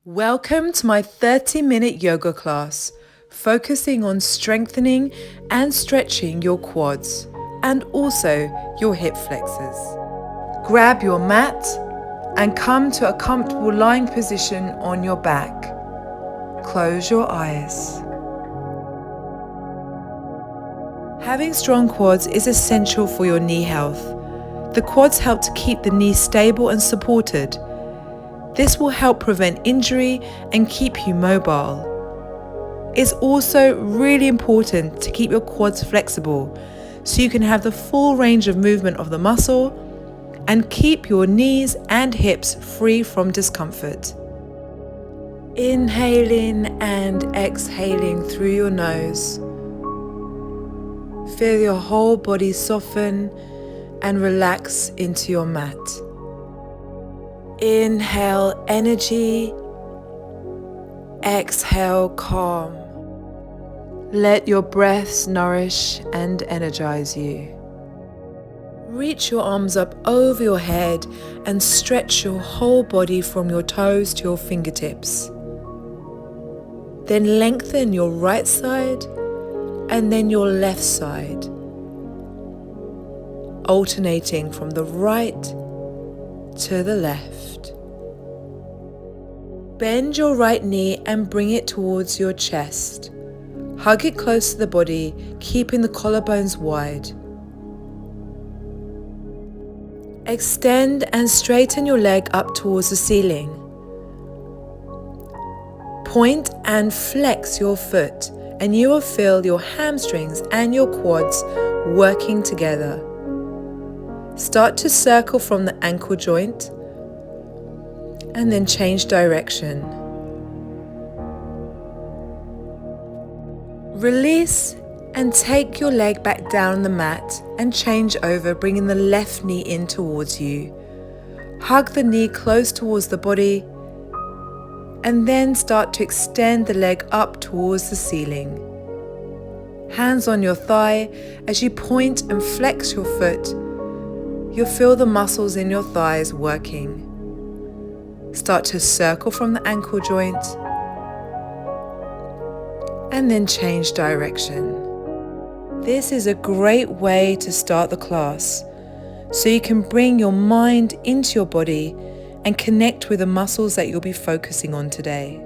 Welcome to my 30-minute yoga class, focusing on strengthening and stretching your quads and also your hip flexors. Grab your mat and come to a comfortable lying position on your back. Close your eyes. Having strong quads is essential for your knee health. The quads help to keep the knee stable and supported. This will help prevent injury and keep you mobile. It's also really important to keep your quads flexible so you can have the full range of movement of the muscle and keep your knees and hips free from discomfort. Inhaling and exhaling through your nose. Feel your whole body soften and relax into your mat. Inhale energy, exhale calm. Let your breaths nourish and energize you. Reach your arms up over your head and stretch your whole body from your toes to your fingertips. Then lengthen your right side and then your left side, alternating from the right to the left. Bend your right knee and bring it towards your chest. Hug it close to the body, keeping the collarbones wide. Extend and straighten your leg up towards the ceiling. Point and flex your foot, and you will feel your hamstrings and your quads working together. Start to circle from the ankle joint and then change direction. Release and take your leg back down on the mat and change over, bringing the left knee in towards you. Hug the knee close towards the body and then start to extend the leg up towards the ceiling. Hands on your thigh as you point and flex your foot. You'll feel the muscles in your thighs working. Start to circle from the ankle joint and then change direction. This is a great way to start the class so you can bring your mind into your body and connect with the muscles that you'll be focusing on today.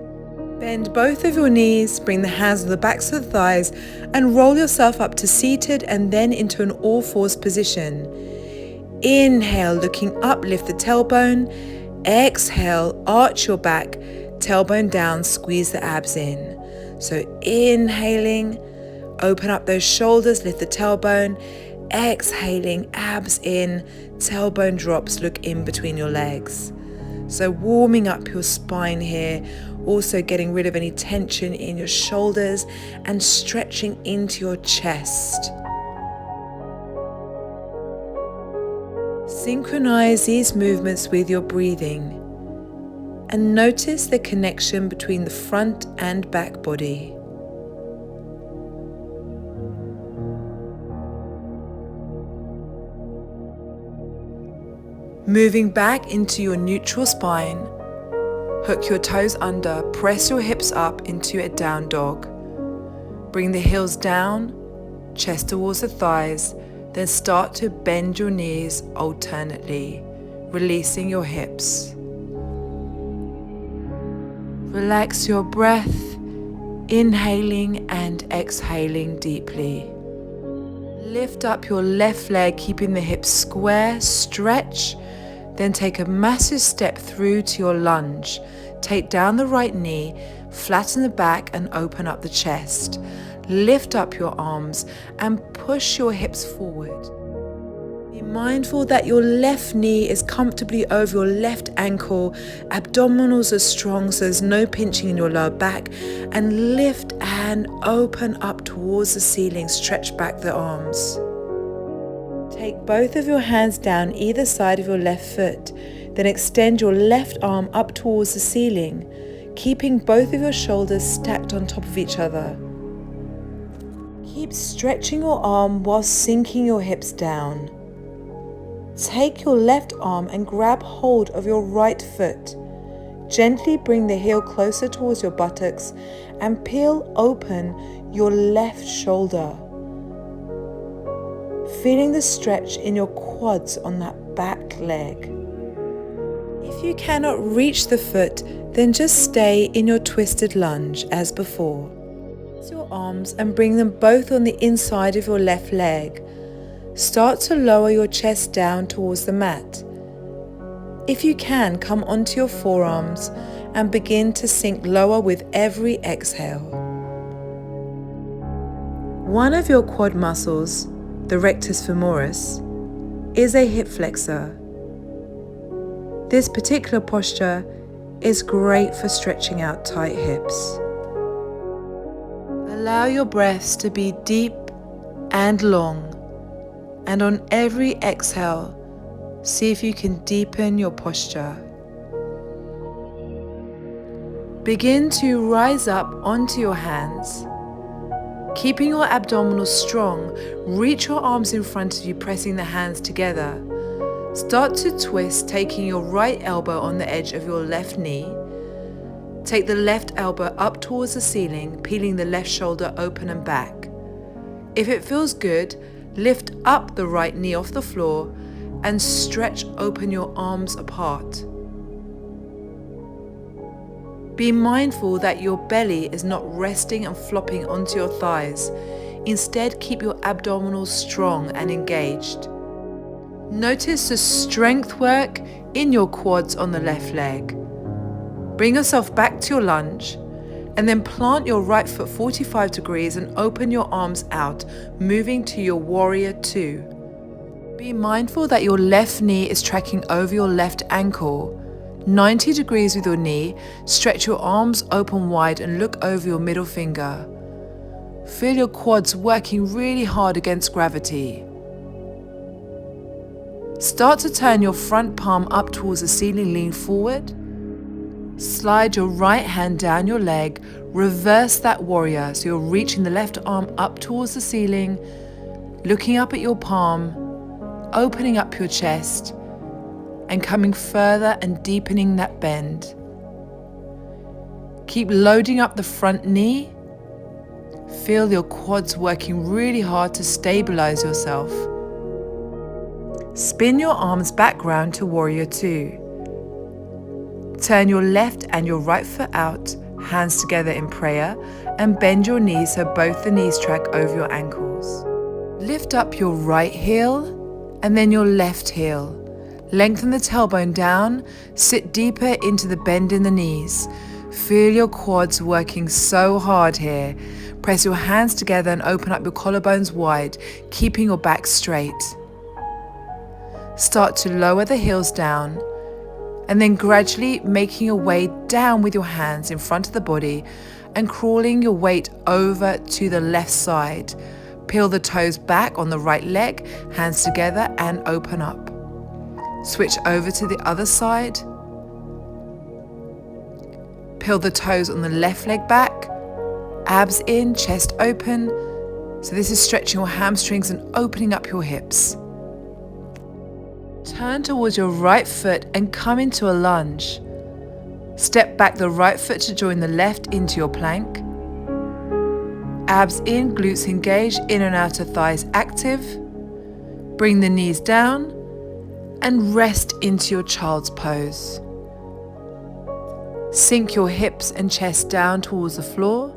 Bend both of your knees, bring the hands on the backs of the thighs and roll yourself up to seated and then into an all-fours position. Inhale, looking up, lift the tailbone. Exhale, arch your back, tailbone down, squeeze the abs in. So inhaling, open up those shoulders, lift the tailbone. Exhaling, abs in, tailbone drops, look in between your legs. So warming up your spine here, also getting rid of any tension in your shoulders and stretching into your chest. Synchronize these movements with your breathing and notice the connection between the front and back body. Moving back into your neutral spine, hook your toes under, press your hips up into a down dog. Bring the heels down, chest towards the thighs, then start to bend your knees alternately, releasing your hips. Relax your breath, inhaling and exhaling deeply. Lift up your left leg, keeping the hips square, stretch, then take a massive step through to your lunge. Take down the right knee, flatten the back and open up the chest. Lift up your arms and push your hips forward. Be mindful that your left knee is comfortably over your left ankle. Abdominals are strong so there's no pinching in your lower back. And lift and open up towards the ceiling. Stretch back the arms. Take both of your hands down either side of your left foot. Then extend your left arm up towards the ceiling, keeping both of your shoulders stacked on top of each other. Keep stretching your arm while sinking your hips down. Take your left arm and grab hold of your right foot. Gently bring the heel closer towards your buttocks and peel open your left shoulder. Feeling the stretch in your quads on that back leg. If you cannot reach the foot, then just stay in your twisted lunge as before. Use your arms and bring them both on the inside of your left leg. Start to lower your chest down towards the mat. If you can, come onto your forearms and begin to sink lower with every exhale. One of your quad muscles, the rectus femoris, is a hip flexor. This particular posture is great for stretching out tight hips. Allow your breaths to be deep and long, and on every exhale, see if you can deepen your posture. Begin to rise up onto your hands. Keeping your abdominals strong, reach your arms in front of you, pressing the hands together. Start to twist, taking your right elbow on the edge of your left knee. Take the left elbow up towards the ceiling, peeling the left shoulder open and back. If it feels good, lift up the right knee off the floor and stretch open your arms apart. Be mindful that your belly is not resting and flopping onto your thighs. Instead, keep your abdominals strong and engaged. Notice the strength work in your quads on the left leg. Bring yourself back to your lunge and then plant your right foot 45 degrees and open your arms out, moving to your warrior two. Be mindful that your left knee is tracking over your left ankle. 90 degrees with your knee, stretch your arms open wide and look over your middle finger. Feel your quads working really hard against gravity. Start to turn your front palm up towards the ceiling, lean forward. Slide your right hand down your leg, reverse that warrior so you're reaching the left arm up towards the ceiling, looking up at your palm, opening up your chest, and coming further and deepening that bend. Keep loading up the front knee. Feel your quads working really hard to stabilize yourself. Spin your arms back round to warrior two. Turn your left and your right foot out, hands together in prayer, and bend your knees so both the knees track over your ankles. Lift up your right heel and then your left heel. Lengthen the tailbone down, sit deeper into the bend in the knees. Feel your quads working so hard here. Press your hands together and open up your collarbones wide, keeping your back straight. Start to lower the heels down and then gradually making your way down with your hands in front of the body and crawling your weight over to the left side. Peel the toes back on the right leg, hands together and open up. Switch over to the other side. Peel the toes on the left leg back, abs in, chest open. So this is stretching your hamstrings and opening up your hips. Turn towards your right foot and come into a lunge. Step back the right foot to join the left into your plank. Abs in, glutes engaged, inner and outer thighs active. Bring the knees down and rest into your child's pose. Sink your hips and chest down towards the floor.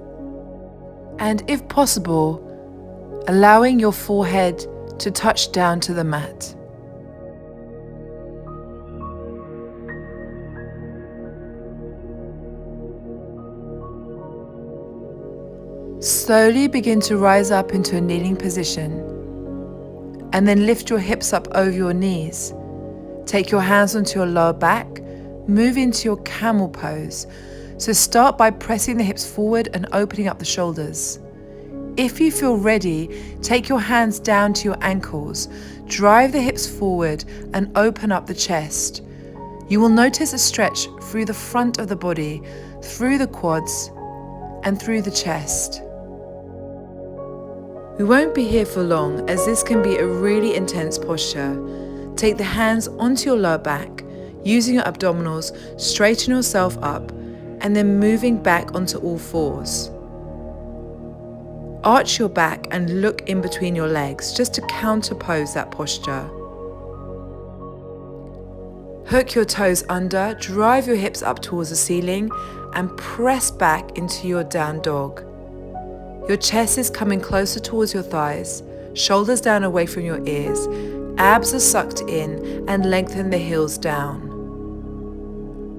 And if possible, allowing your forehead to touch down to the mat. Slowly begin to rise up into a kneeling position and then lift your hips up over your knees. Take your hands onto your lower back, move into your camel pose. So start by pressing the hips forward and opening up the shoulders. If you feel ready, take your hands down to your ankles, drive the hips forward and open up the chest. You will notice a stretch through the front of the body, through the quads and through the chest. We won't be here for long as this can be a really intense posture. Take the hands onto your lower back. Using your abdominals, straighten yourself up and then moving back onto all fours. Arch your back and look in between your legs just to counterpose that posture. Hook your toes under, drive your hips up towards the ceiling and press back into your down dog. Your chest is coming closer towards your thighs, shoulders down away from your ears, abs are sucked in and lengthen the heels down.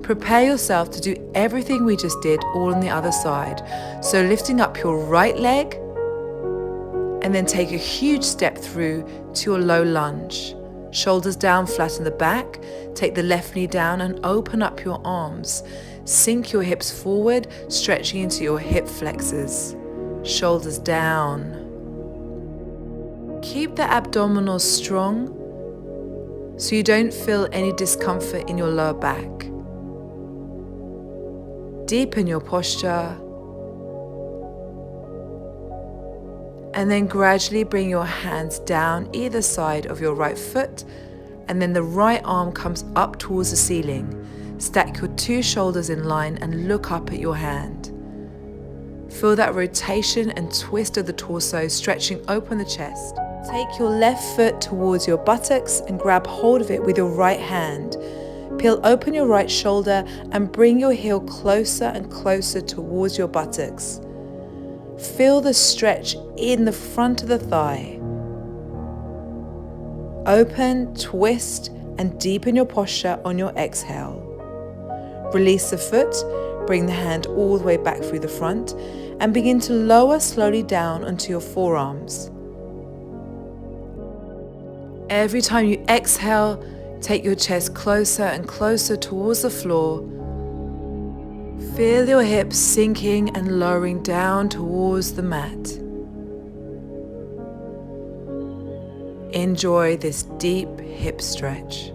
Prepare yourself to do everything we just did all on the other side. So lifting up your right leg and then take a huge step through to your low lunge. Shoulders down, flatten the back. Take the left knee down and open up your arms. Sink your hips forward, stretching into your hip flexors. Shoulders down. Keep the abdominals strong so you don't feel any discomfort in your lower back. Deepen your posture. And then gradually bring your hands down either side of your right foot, and then the right arm comes up towards the ceiling. Stack your two shoulders in line and look up at your hand. Feel that rotation and twist of the torso, stretching open the chest. Take your left foot towards your buttocks and grab hold of it with your right hand. Peel open your right shoulder and bring your heel closer and closer towards your buttocks. Feel the stretch in the front of the thigh. Open, twist, and deepen your posture on your exhale. Release the foot, bring the hand all the way back through the front, and begin to lower slowly down onto your forearms. Every time you exhale, take your chest closer and closer towards the floor. Feel your hips sinking and lowering down towards the mat. Enjoy this deep hip stretch.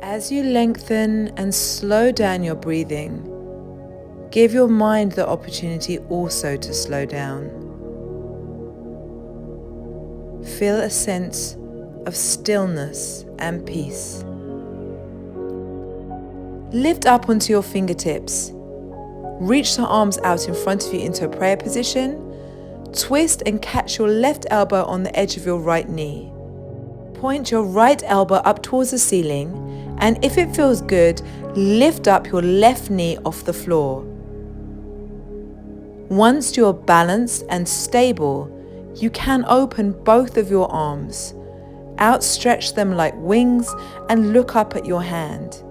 As you lengthen and slow down your breathing, give your mind the opportunity also to slow down. Feel a sense of stillness and peace. Lift up onto your fingertips. Reach the arms out in front of you into a prayer position. Twist and catch your left elbow on the edge of your right knee. Point your right elbow up towards the ceiling, and if it feels good, lift up your left knee off the floor. Once you're balanced and stable, you can open both of your arms. Outstretch them like wings and look up at your hand.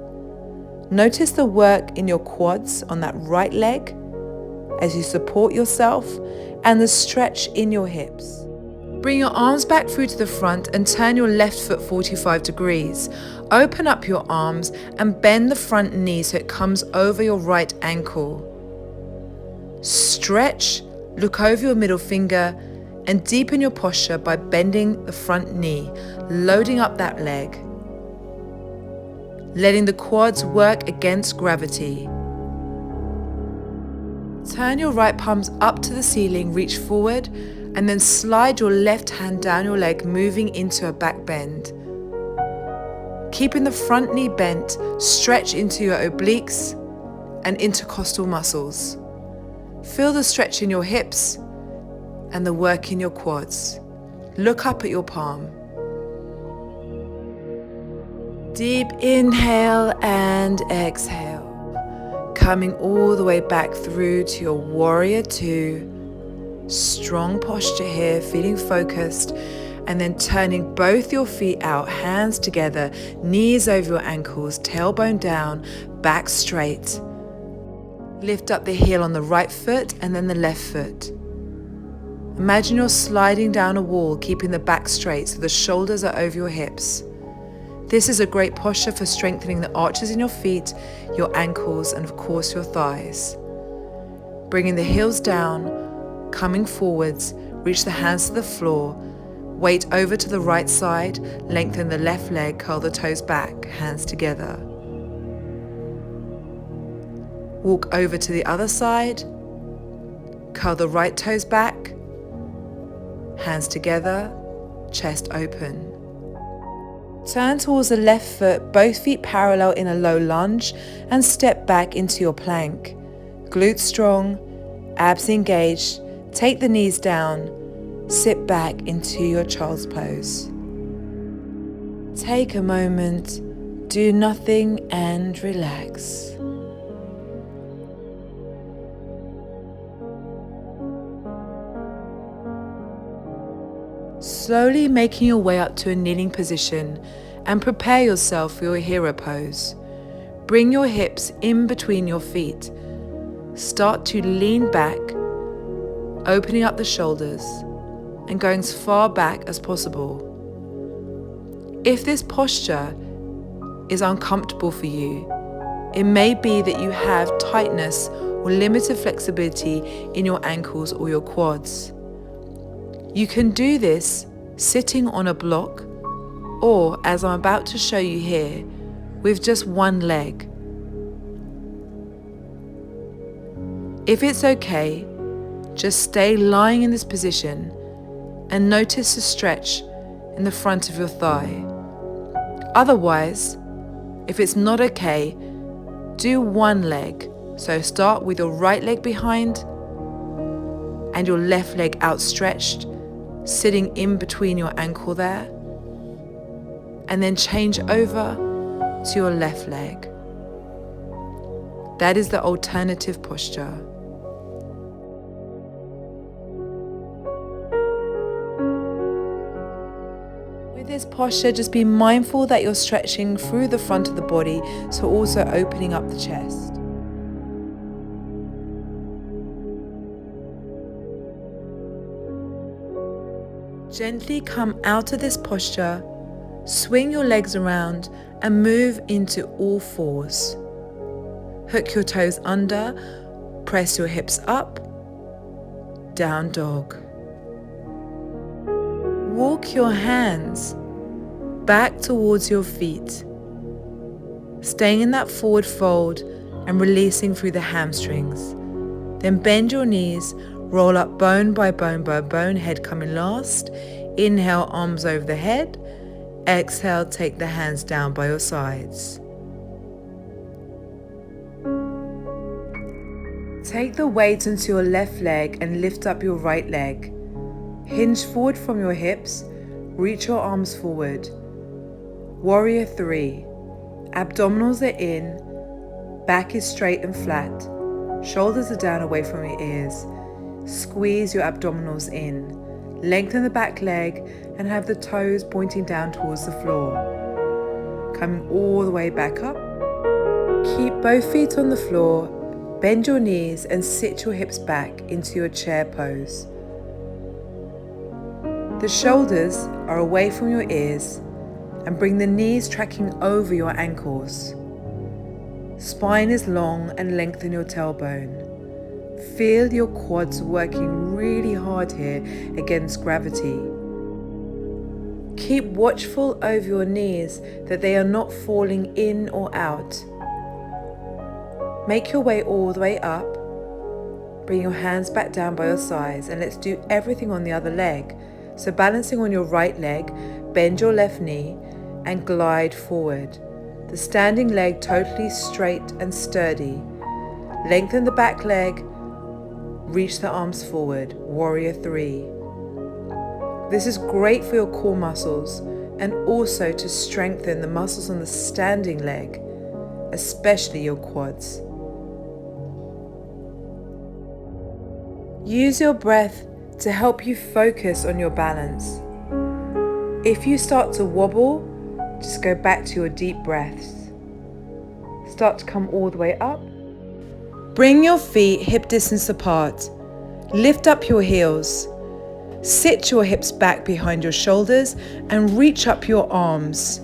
Notice the work in your quads on that right leg as you support yourself and the stretch in your hips. Bring your arms back through to the front and turn your left foot 45 degrees. Open up your arms and bend the front knee so it comes over your right ankle. Stretch, look over your middle finger, and deepen your posture by bending the front knee, loading up that leg. Letting the quads work against gravity. Turn your right palms up to the ceiling, reach forward, and then slide your left hand down your leg, moving into a back bend. Keeping the front knee bent, stretch into your obliques and intercostal muscles. Feel the stretch in your hips and the work in your quads. Look up at your palm. Deep inhale and exhale. Coming all the way back through to your warrior two. Strong posture here, feeling focused. And then turning both your feet out, hands together, knees over your ankles, tailbone down, back straight. Lift up the heel on the right foot and then the left foot. Imagine you're sliding down a wall, keeping the back straight so the shoulders are over your hips. This is a great posture for strengthening the arches in your feet, your ankles, and of course your thighs. Bringing the heels down, coming forwards, reach the hands to the floor, weight over to the right side, lengthen the left leg, curl the toes back, hands together. Walk over to the other side, curl the right toes back, hands together, chest open. Turn towards the left foot, both feet parallel in a low lunge, and step back into your plank. Glutes strong, abs engaged. Take the knees down. Sit back into your child's pose. Take a moment, do nothing and relax. Slowly making your way up to a kneeling position and prepare yourself for your hero pose. Bring your hips in between your feet. Start to lean back, opening up the shoulders and going as far back as possible. If this posture is uncomfortable for you, it may be that you have tightness or limited flexibility in your ankles or your quads. You can do this sitting on a block or, as I'm about to show you here, with just one leg. If it's okay, just stay lying in this position and notice the stretch in the front of your thigh. Otherwise, if it's not okay, do one leg. So start with your right leg behind and your left leg outstretched, sitting in between your ankle there, and then change over to your left leg. That is the alternative posture. With this posture, just be mindful that you're stretching through the front of the body, so also opening up the chest. Gently come out of this posture, swing your legs around and move into all fours. Hook your toes under, press your hips up, down dog. Walk your hands back towards your feet, staying in that forward fold and releasing through the hamstrings. Then bend your knees, roll up bone by bone by bone, head coming last. Inhale, arms over the head. Exhale, take the hands down by your sides. Take the weight onto your left leg and lift up your right leg. Hinge forward from your hips, reach your arms forward. Warrior 3. Abdominals are in, back is straight and flat, shoulders are down away from your ears. Squeeze your abdominals in. Lengthen the back leg and have the toes pointing down towards the floor. Coming all the way back up. Keep both feet on the floor, bend your knees and sit your hips back into your chair pose. The shoulders are away from your ears and bring the knees tracking over your ankles. Spine is long and lengthen your tailbone. Feel your quads working really hard here against gravity. Keep watchful over your knees that they are not falling in or out. Make your way all the way up. Bring your hands back down by your sides and let's do everything on the other leg. So balancing on your right leg, bend your left knee and glide forward. The standing leg totally straight and sturdy. Lengthen the back leg, reach the arms forward, Warrior 3. This is great for your core muscles and also to strengthen the muscles on the standing leg, especially your quads. Use your breath to help you focus on your balance. If you start to wobble, just go back to your deep breaths. Start to come all the way up. Bring your feet hip distance apart. Lift up your heels. Sit your hips back behind your shoulders and reach up your arms.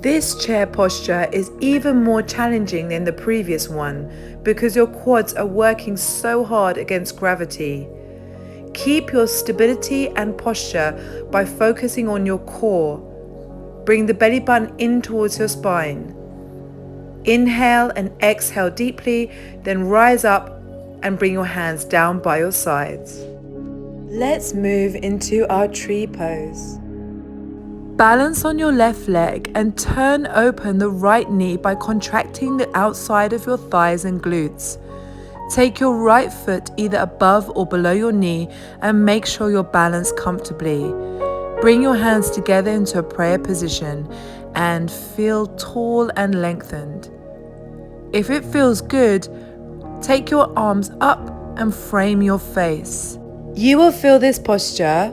This chair posture is even more challenging than the previous one because your quads are working so hard against gravity. Keep your stability and posture by focusing on your core. Bring the belly button in towards your spine. Inhale and exhale deeply, then rise up and bring your hands down by your sides. Let's move into our tree pose. Balance on your left leg and turn open the right knee by contracting the outside of your thighs and glutes. Take your right foot either above or below your knee and make sure you're balanced comfortably. Bring your hands together into a prayer position and feel tall and lengthened. If it feels good, take your arms up and frame your face. You will feel this posture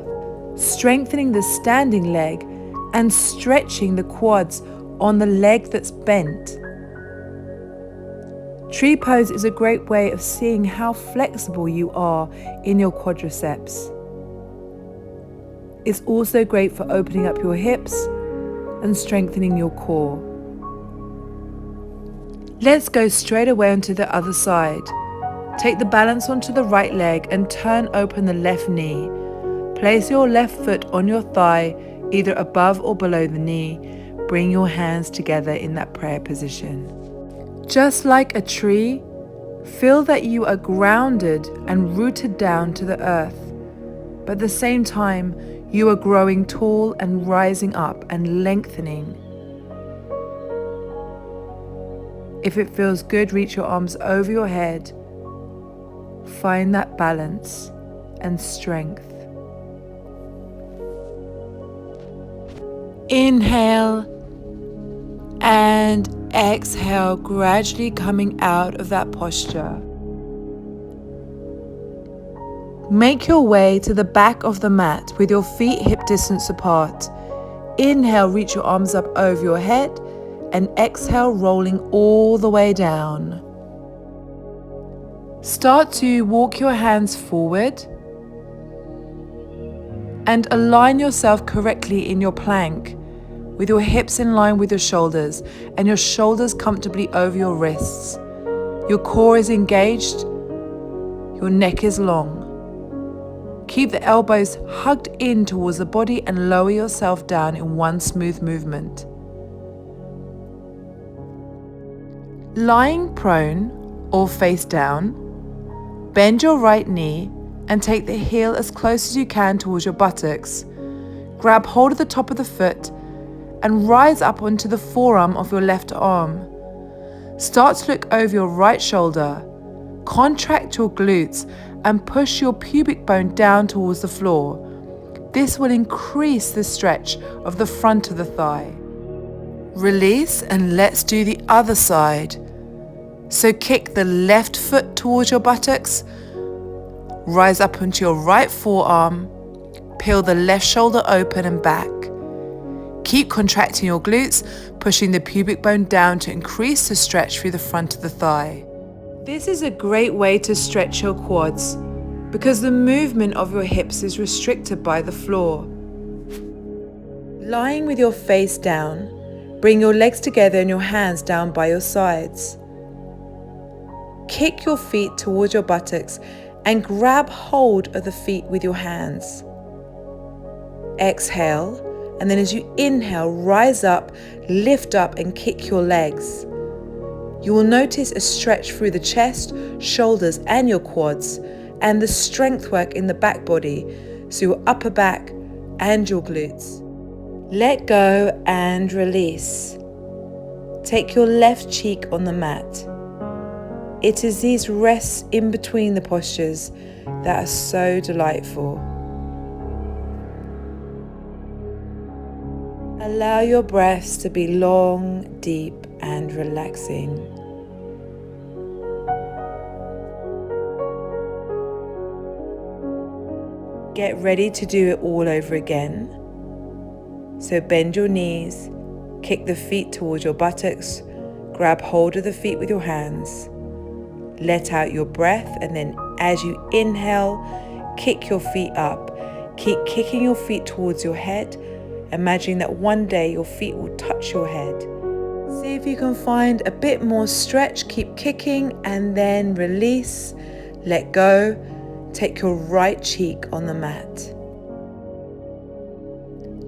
strengthening the standing leg and stretching the quads on the leg that's bent. Tree pose is a great way of seeing how flexible you are in your quadriceps. It's also great for opening up your hips and strengthening your core. Let's go straight away onto the other side. Take the balance onto the right leg and turn open the left knee. Place your left foot on your thigh, either above or below the knee. Bring your hands together in that prayer position. Just like a tree, feel that you are grounded and rooted down to the earth. But at the same time, you are growing tall and rising up and lengthening. If it feels good, reach your arms over your head. Find that balance and strength. Inhale and exhale, gradually coming out of that posture. Make your way to the back of the mat with your feet hip distance apart. Inhale, reach your arms up over your head, and exhale, rolling all the way down. Start to walk your hands forward and align yourself correctly in your plank, with your hips in line with your shoulders and your shoulders comfortably over your wrists. Your core is engaged, your neck is long. Keep the elbows hugged in towards the body and lower yourself down in one smooth movement. Lying prone or face down, bend your right knee and take the heel as close as you can towards your buttocks. Grab hold of the top of the foot and rise up onto the forearm of your left arm. Start to look over your right shoulder. Contract your glutes and push your pubic bone down towards the floor. This will increase the stretch of the front of the thigh. Release and let's do the other side. So kick the left foot towards your buttocks, rise up onto your right forearm, peel the left shoulder open and back. Keep contracting your glutes, pushing the pubic bone down to increase the stretch through the front of the thigh. This is a great way to stretch your quads because the movement of your hips is restricted by the floor. Lying with your face down, bring your legs together and your hands down by your sides. Kick your feet towards your buttocks and grab hold of the feet with your hands. Exhale, and then as you inhale, rise up, lift up and kick your legs. You will notice a stretch through the chest, shoulders and your quads, and the strength work in the back body, so your upper back and your glutes. Let go and release. Take your left cheek on the mat. It is these rests in between the postures that are so delightful. Allow your breaths to be long, deep, and relaxing. Get ready to do it all over again. So bend your knees, kick the feet towards your buttocks, grab hold of the feet with your hands. Let out your breath, and then as you inhale, kick your feet up. Keep kicking your feet towards your head. Imagine that one day your feet will touch your head. See if you can find a bit more stretch. Keep kicking and then release. Let go. Take your right cheek on the mat.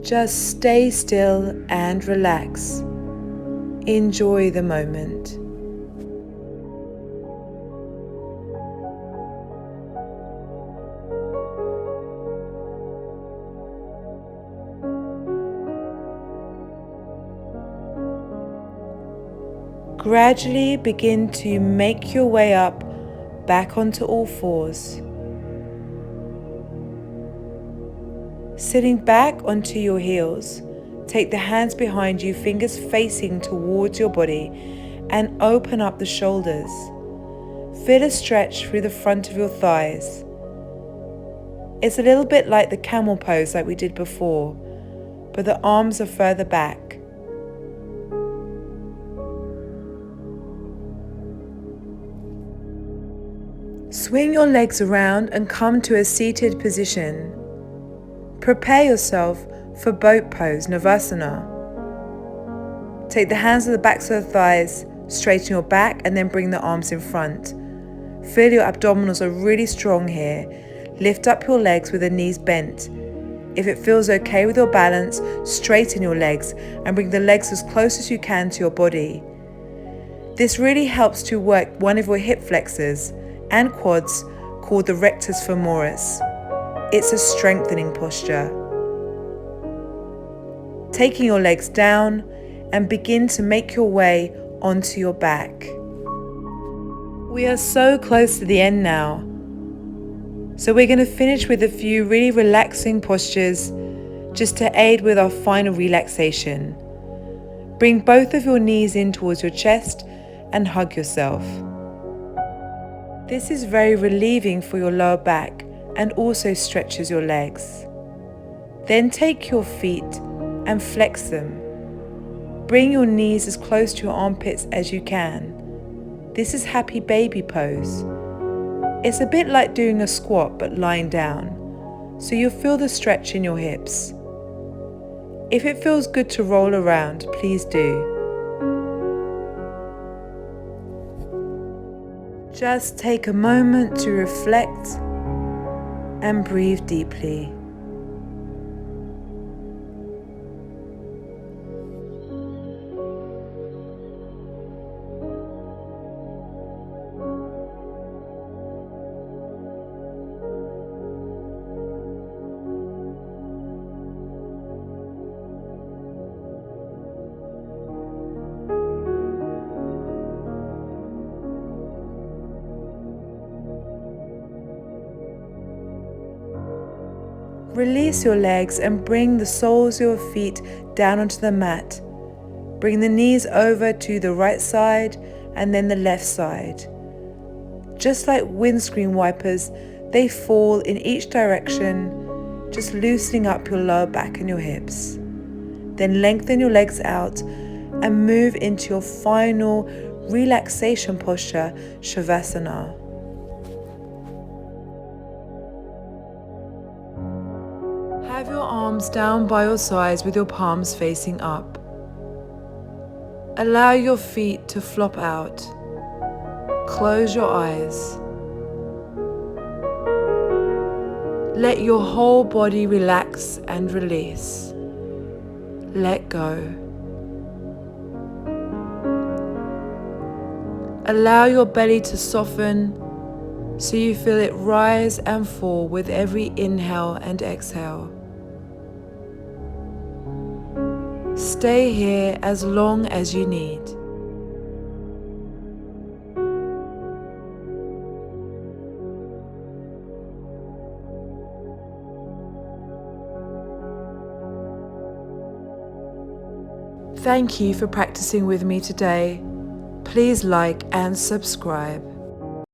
Just stay still and relax. Enjoy the moment. Gradually begin to make your way up back onto all fours. Sitting back onto your heels, take the hands behind you, fingers facing towards your body, and open up the shoulders. Feel a stretch through the front of your thighs. It's a little bit like the camel pose like we did before, but the arms are further back. Swing your legs around and come to a seated position. Prepare yourself for boat pose, Navasana. Take the hands to the backs of the thighs, straighten your back, and then bring the arms in front. Feel your abdominals are really strong here. Lift up your legs with the knees bent. If it feels okay with your balance, straighten your legs and bring the legs as close as you can to your body. This really helps to work one of your hip flexors and quads called the rectus femoris. It's a strengthening posture. Taking your legs down and begin to make your way onto your back. We are so close to the end now. So we're going to finish with a few really relaxing postures just to aid with our final relaxation. Bring both of your knees in towards your chest and hug yourself. This is very relieving for your lower back and also stretches your legs. Then take your feet and flex them. Bring your knees as close to your armpits as you can. This is happy baby pose. It's a bit like doing a squat but lying down, so you'll feel the stretch in your hips. If it feels good to roll around, please do. Just take a moment to reflect and breathe deeply. Release your legs and bring the soles of your feet down onto the mat. Bring the knees over to the right side and then the left side. Just like windscreen wipers, they fall in each direction, just loosening up your lower back and your hips. Then lengthen your legs out and move into your final relaxation posture, Shavasana. Have your arms down by your sides with your palms facing up. Allow your feet to flop out. Close your eyes. Let your whole body relax and release. Let go. Allow your belly to soften so you feel it rise and fall with every inhale and exhale. Stay here as long as you need. Thank you for practicing with me today. Please like and subscribe.